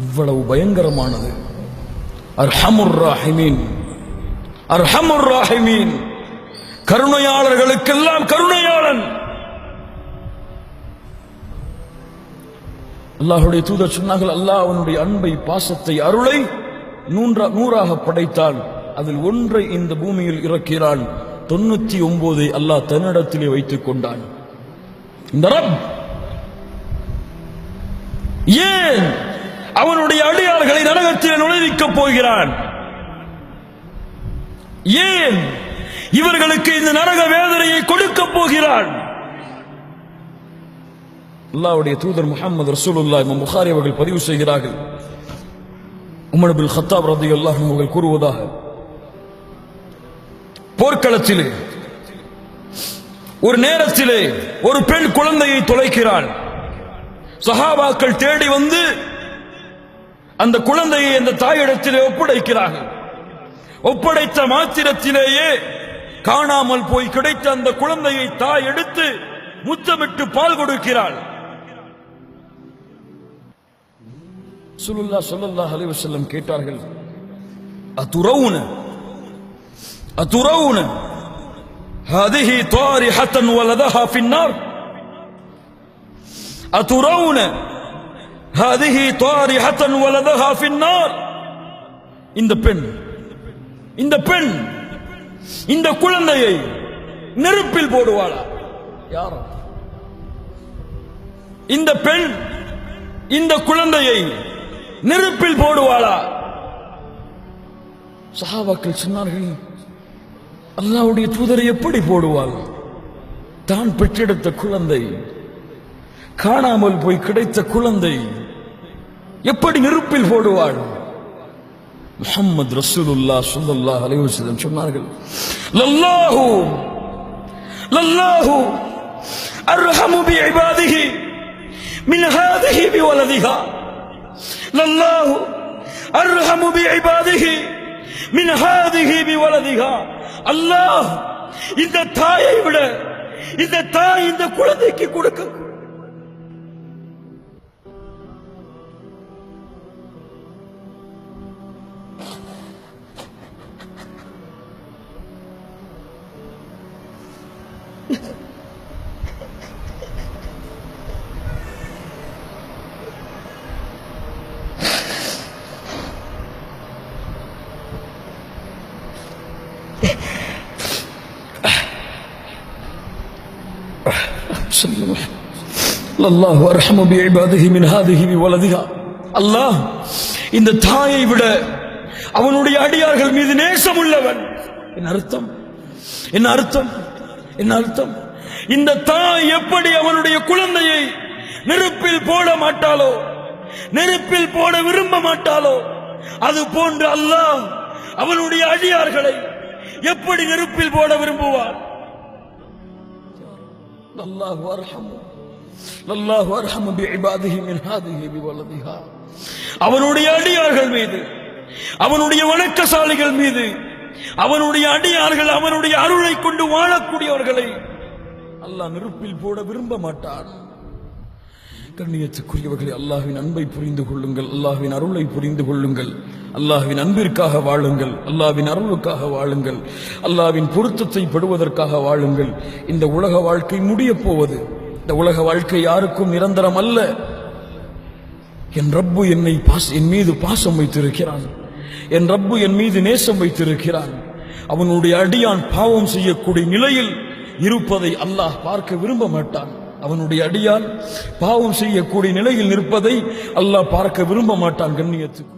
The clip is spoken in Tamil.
இவ்வளவு பயங்கரமானது. அர்ஹமுர் ராஹிமீன், அர்ஹமுர் ராஹிமீன், கருணையாளர்களுக்கெல்லாம் கருணையாளன். அல்லாஹ்வுடைய தூதர் சொன்னார்கள், அல்லாஹ் அவனுடைய அன்பை, பாசத்தை, அருளை நூறாக படைத்தால் அதில் ஒன்றை இந்த பூமியில் இறக்கிறான், 99 அல்லாஹ் தன்னிடத்திலே வைத்துக் கொண்டான். இந்த ரப் ஏன் அவனுடைய அடியார்களை நரகத்தில் நுழைவிக்கப் போகிறான்? ஏன் இவர்களுக்கு இந்த நரக வேதனையை கொடுக்க போகிறான்? அல்லாஹ்வுடைய தூதர் முஹம்மது ரசூலுல்லாஹ் இமாம் புகாரி அவர்கள் பதிவு செய்கிறார்கள், உமர் இப்னு கத்தாப் ரலியல்லாஹு அன்ஹு அவர்கள் கூறுவதாக, போர்க்களத்திலே ஒரு நேரத்திலே ஒரு பெண் குழந்தையை தொலைக்கிறாள். சஹாபாக்கள் தேடி வந்து அந்த குழந்தையை அந்த தாயிடத்திலே ஒப்படைக்கிறார்கள். ஒப்படைத்த மாத்திரத்திலேயே காணாமல் போய் கிடைத்த அந்த குழந்தையை தாய் எடுத்து முத்தமிட்டு பால் கொடுக்கிறாள். ரசூலுல்லாஹ் ஸல்லல்லாஹு அலைஹி வஸல்லம் கேட்டார்கள், அதுரவுன அதுரவுன ஹாதிஹி தாரிஹத்தன் வலதஹா ஃபின்னார், அதுரவுன ஹாதிஹி தாரிஹத்தன் வலதஹா ஃபின்னார். இந்த பெண் இந்த குழந்தையை நெருப்பில் போடுவாளா? யாரோ இந்த பெண் இந்த குழந்தையை நெருப்பில் போடுவாளா? சஹாபாக்கள் சொன்னார்கள், அல்லாஹ்வுடைய தூதரை எப்படி போடுவாள்? தான் பெற்றெடுத்த குழந்தை, காணாமல் போய் கிடைத்த குழந்தை எப்படி நெருப்பில் போடுவாள்? முஹம்மது ரசூலுல்லாஹ் ஸல்லல்லாஹு அலைஹி வஸல்லம் சொன்னார்கள், லல்லாஹு அர்ஹமு பிஇபாதிஹி மின் ஹாதிஹி பிவலதிஹா, லல்லாஹு அர்ஹமு பிஇபாதிஹி மின் ஹாதிஹி பிவலதிஹா. அல்லாஹ் இந்த தாயை விட இந்த தாய் இந்த குழந்தைக்கு கொடுக்க அல்லாஹ் அர்ஹமு பிஇபாதிஹி மின் ஹாதிஹி பிவலதிஹா. அல்லாஹ் இந்த தாயை விட அவனுடைய அடியார்கள் மீது நேசம் உள்ளவன். என்ன அர்த்தம்? என்ன அர்த்தம்? என்ன அர்த்தம்? இந்த தாய் எப்படி அவனுடைய குழந்தையை நெருப்பில் போட மாட்டாளோ, நெருப்பில் போட விரும்ப மாட்டாளோ, அது போன்று அல்லாஹ் அவனுடைய அடியார்களை எப்படி நெருப்பில் போட விரும்புவார்? அல்லாஹு அர்ஹமு, அல்லாஹு அர்ஹமு பிஇபாதிஹி மின் ஹாதிஹி பிவலதிஹா. அவனுடைய அடியார்கள் மீது, அவனுடைய வணக்கசாலிகள் மீது, அவனுடைய அடியார்கள் அவனுடைய அருளை கொண்டு வாழக்கூடியவர்களை அல்லாஹ் நெருப்பில் போட விரும்ப மாட்டான். கண்ணியத்துக்குரியவர்களே, அல்லாஹ்வின் அன்பை புரிந்து கொள்ளுங்கள், அல்லாஹ்வின் அருளை புரிந்து கொள்ளுங்கள், அல்லாஹ்வின் அன்பிற்காக வாழுங்கள், அல்லாஹ்வின் அருளுக்காக வாழுங்கள், அல்லாஹ்வின் பொருத்தத்தை பெறுவதற்காக வாழுங்கள். இந்த உலக வாழ்க்கை முடிய போவது. இந்த உலக வாழ்க்கை யாருக்கும் நிரந்தரம் அல்ல. என் ரப்பு என் மீது பாசம் வைத்திருக்கிறான், என் ரப்பு என் மீது நேசம் வைத்திருக்கிறான். அவனுடைய அடியான் பாவம் செய்யக்கூடிய நிலையில் இருப்பதை அல்லாஹ் பார்க்க விரும்ப மாட்டான். அவனுடைய அடியான் பாவம் செய்யக்கூடிய நிலையில் நிற்பதை அல்லாஹ் பார்க்க விரும்ப மாட்டான். கண்ணியத்துக்கு